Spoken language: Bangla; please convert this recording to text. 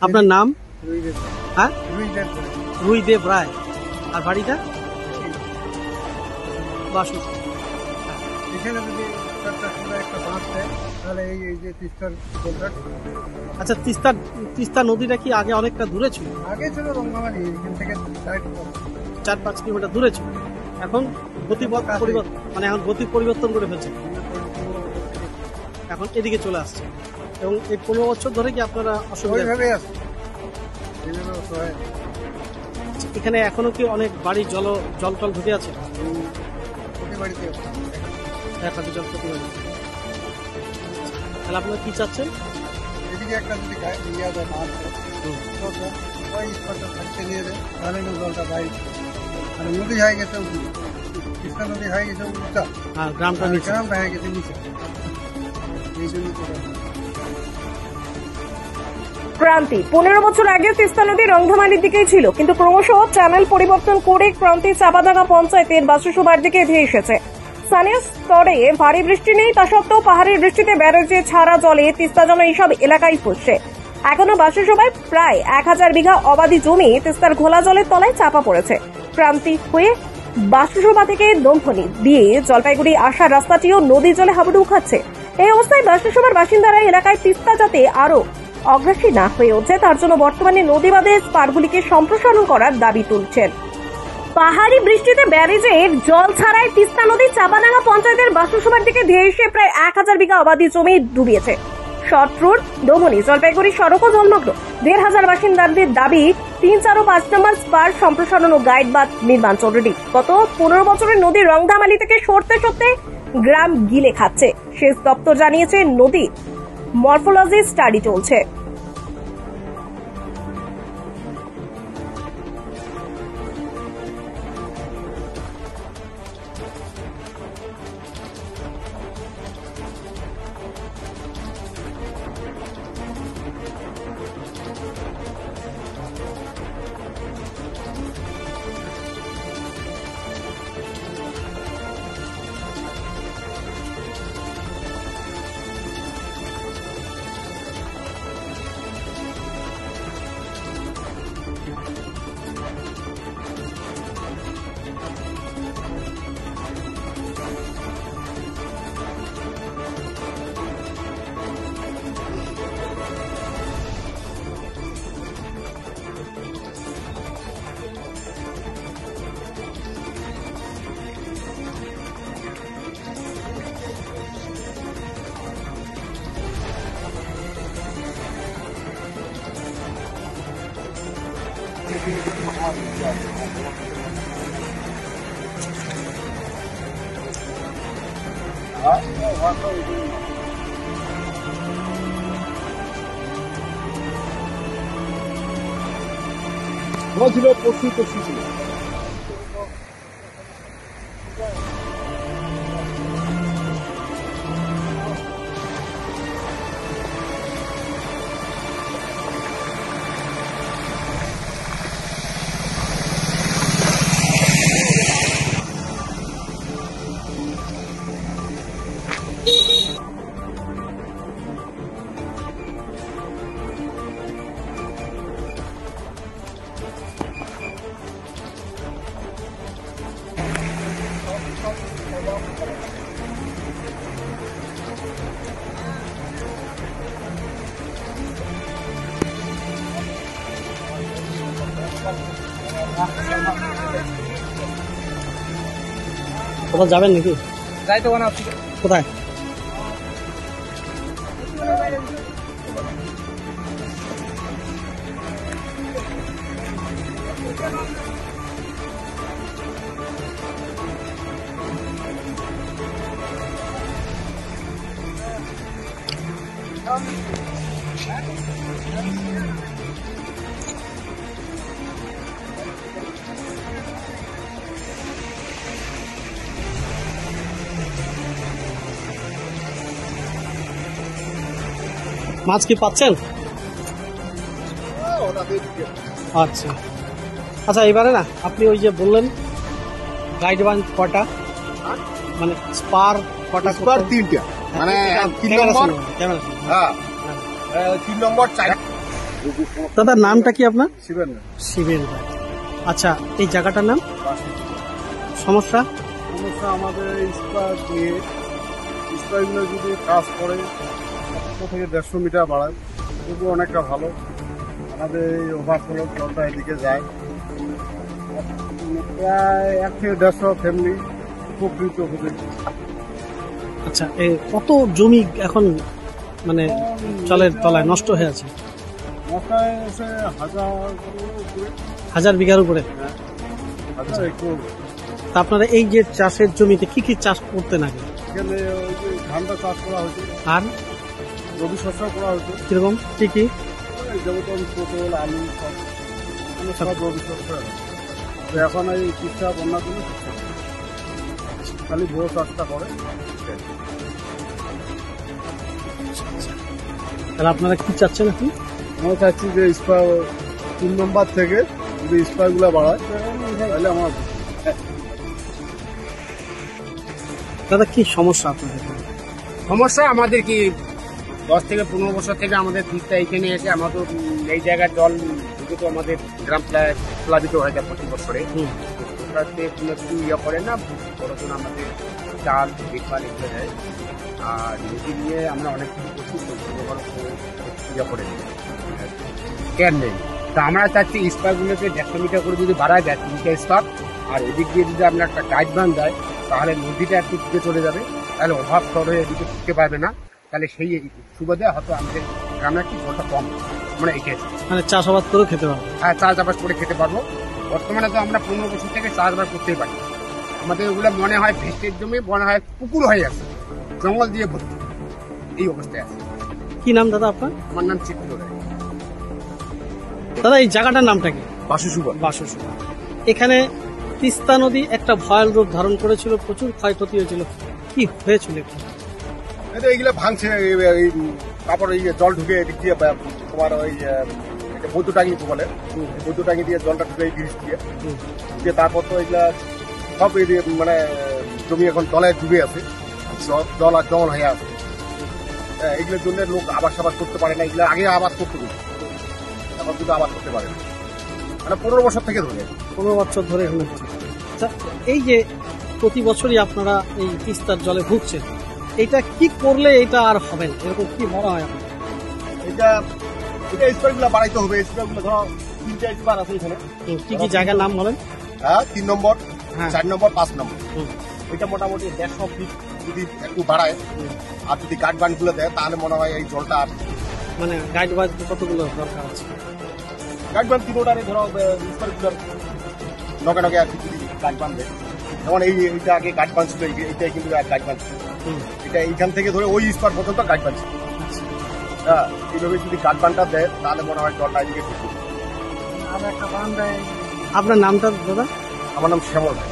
আপনার নাম? হ্যাঁ, রুইদেব রায়। আর বাড়িটা? বাসু। এখানে যদি একটা বাঁধ দেয় তাহলে এই যে তিস্তার কন্ট্রাক্ট। আচ্ছা, তিস্তা নদীটা কি আগে অনেকটা দূরে ছিল? আগে ছিল রঙ্গামালি, এখান থেকে 4-5 কিলোমিটার দূরে ছিল। এখন গতি পরিবর্তন, মানে এখন গতি পরিবর্তন করে ফেলছে, এখন এদিকে চলে আসছে। এবং এই 15 বছর ধরে কি আপনারা অসুবিধা? এখানে এখনো কি অনেক বাড়ির জল ঢুকে আছে? জল প্রতি বাড়ি। তাহলে আপনারা কি চাচ্ছেন? এদিকে একটা যদি ইয়া দেয় মাছ ওই স্পটটা থাকতে নিয়ে দেয় তাহলে জলটা বাইরে। আর নদী হয়ে গেছে তিস্তা নদী হয়ে গেছে উঁচা, হ্যাঁ, গ্রামটা হয়ে গেছে নিচে। এই জন্য ক্রান্তি 15 বছর আগে তিস্তা নদী রংধমালির দিকেই ছিল, কিন্তু ক্রমশ চ্যানেল পরিবর্তন করে ক্রান্তি চাপাডাঙ্গা পঞ্চায়েতের বাসুসুবার দিকে ধেয়ে এসেছে। স্থানীয় স্তরে ভারী বৃষ্টি নেই, তা সত্ত্বেও পাহাড়ের বৃষ্টিতে ব্যারেজে ছাড়া জলে তিস্তা যেন এইসব এলাকায় ফুসছে। এখনো বাসুসুবায় প্রায় 1000 বিঘা অবাধি জমি তিস্তার ঘোলা জলের তলায় চাপা পড়েছে। ক্রান্তি হয়ে বাসুসুবা থেকে দমফনি দিয়ে জলপাইগুড়ি আসার রাস্তাটিও নদী জলে হাবুডুবু খাচ্ছে। এই অবস্থায় বাসুসুবার বাসিন্দারা এলাকায় তিস্তা যাতে আরো অগ্রাসী না হয়ে ওঠে তার জন্য বর্তমানে নদী বাঁধের পাড়গুলিকে সম্প্রসারণ করার দাবি তুলছেন। পাহাড়ি বৃষ্টিতে ব্যারেজের জল ছাড়াই তিস্তা নদী চাপাডাঙ্গা পঞ্চায়েতের বাসুসুবার দিকে ধেয়ে এসে প্রায় 1000 বিঘা অবাধি জমি ডুবিয়েছে। শর্ট রোড দমনি জলপাইগুড়ি সড়কও জলমগ্ন। 1500 বাসিন্দাদের দাবি 3, 4 ও 5 নম্বর স্পার সম্প্রসারণ ও গাইড বাঁধ নির্মাণ চলবে। গত 15 বছরের নদী রংধামালি থেকে সরতে সরতে গ্রাম গিলে খাচ্ছে। সেচ দপ্তর জানিয়েছে নদী মরফোলজি স্টাডি চলছে। ছিল পশু ছিল। কোথাও যাবেন নাকি? যাইতে না। কোথায়? মাছ কি পাচ্ছেন? আচ্ছা আচ্ছা, এবারে না আপনি ওই যে বললেন গাইড বান কটা, মানে স্পার কটা? স্পার 3টা, মানে 3 নম্বর, হ্যাঁ 3 নম্বর 4 দাদা নামটা কি আপনার? শিবেন না শিবেন ভাই। আচ্ছা, এই জায়গাটার নাম? সমস্যা? সমস্যা আমাদের স্পার দিয়ে স্পারগুলো যদি কাজ করে 100 থেকে 150 মিটার বাড়ায় তবু অনেকটা ভালো। আমাদের এই ওভারফ্লো জলটা এদিকে যায়, প্রায় 1 থেকে 150 ফ্যামিলি উপকৃত হবে। আচ্ছা, কত জমি এখন মানে জলের তলায় নষ্ট হয়ে আছে? মাথায় এসে 1000 বিঘার উপরে। হাজার একটু তা আপনারা এই যে চাষের জমিতে কি কি চাষ করতে নাকি? এখানে ওই যে ধানটা চাষ করা হয়েছে, আর রবি শস্য করা হয়েছে, কিরকম কি কি? যেমন পটল আলু সব মানে সব রবি শস্য। তো এখন এই চিকিৎসা বন্যা কোনো খালি ভোর চাষটা করে। তাহলে আপনারা কি চাচ্ছেন এখন? আমরা চাচ্ছি যে স্পার 3 নম্বর থেকে যদি স্পারগুলো বাড়ায় তাহলে আমার দাদা কি সমস্যা আপনাদের? সমস্যা আমাদের কি 10 থেকে 15 বছর থেকে আমাদের তিস্তা এখানে এসে আমাদের এই জায়গার জল ঢুকে তো আমাদের গ্রাম প্লাবিত হয়ে যায় প্রতি বছরে। ওটাতে কোনো কিছু ইয়ে করে না, বড়জন আমাদের চাল দেখভাল এগুলো দেয়। আর নদী নিয়ে আমরা অনেক কিছু করছি, ইয়ে করে কেন নেই। তা আমরা চাচ্ছি স্পারগুলোকে 150 মিটার করে যদি বাড়ায় যায় 3টা স্পার, আর এদিক দিয়ে যদি আমরা একটা গাইড বান দেয় তাহলে নদীটা একটু ঢুকে চলে যাবে, তাহলে অভাব স্তরে এদিকে ঢুকতে পারবে না। তাহলে সেই সুবাদে হয়তো আমাদের গ্রামে একটু জলটা কম আমরা এঁকেছি। মানে চাষাবাদ করে খেতে পারবো? হ্যাঁ, চাষাবাদ করে খেতে পারবো। বর্তমানে তো আমরা 15 বছর থেকে চাষবাস করতেই পারি। আমাদের ওগুলো মনে হয় ভেস্টের জমি, মনে হয় পুকুর হয়ে আছে, জঙ্গল দিয়ে ভর্তি, এই অবস্থায় আছে। কি নাম দাদা আপনার? আমার নাম চিত্র রায়। দাদা এই জায়গাটার নামটা কি? বাসুসুবা। বাসুসুবা। এখানে তিস্তা নদী একটা ভয়াল রূপ ধারণ করেছিল, প্রচুর ক্ষয়ক্ষতি হয়েছিল। কি হয়েছিল একটু? এইগুলো ভাঙছে, তারপর এই জল ঢুকে এদিক দিয়ে তোমার ওই বৈদ্যু টাঙ্গি বলে, বৈদ্যু টাঙ্গি দিয়ে জলটা ঢুকে ব্রিজ দিয়ে তারপর তো এগুলা সব মানে জমি এখন জলে ডুবে আছে, জল আর জল হয়ে আছে। এগুলোর জন্য লোক আবাদ সাবাদ করতে পারে না, এগুলো আগে আবাদ করতে পারে, এখন কিন্তু আবাদ করতে পারে না, মানে 15 বছর থেকে ধরে 15 বছর ধরে এখানে হচ্ছে। আচ্ছা, এই যে প্রতি বছরই আপনারা এই তিস্তার জলে ভুগছেন, এটা কি করলে এটা আর হবে না, এরকম কি মনে হয় আপনার? এটা স্পারগুলো বাড়াইতে হবে। স্পারগুলো ধরো 3টা স্পার আছে এখানে। কি কি জায়গার নাম বলেন? হ্যাঁ, 3 নম্বর, হ্যাঁ। 4 নম্বর, 5 নম্বর। হুম। এটা মোটামুটি 150 ফিট যদি একটু বাড়ায় আর যদি গার্ড বানগুলো দেয় তাহলে মনে হয় এই জলটা আর মানে গাইড বাজ কতগুলো দরকার আছে? গার্ড বান 3টারে ধরো স্পারগুলোর নগে নগে আর কি যদি গার্ড বান দেয়, যেমন এইটা আগে গার্ড বান ছিল, এইটাই কিন্তু গার্ড বান ছিল। হুম। এটা এইখান থেকে ধরে ওই স্পার পর্যন্ত গার্ড বান ছিল। হ্যাঁ, এইভাবে যদি গার্ড বানটা দেয় তাহলে মনে হয় জলটা এদিকে ঢুকবে। আপনার নামটা দাদা? আমার নাম শ্যামল ভাই।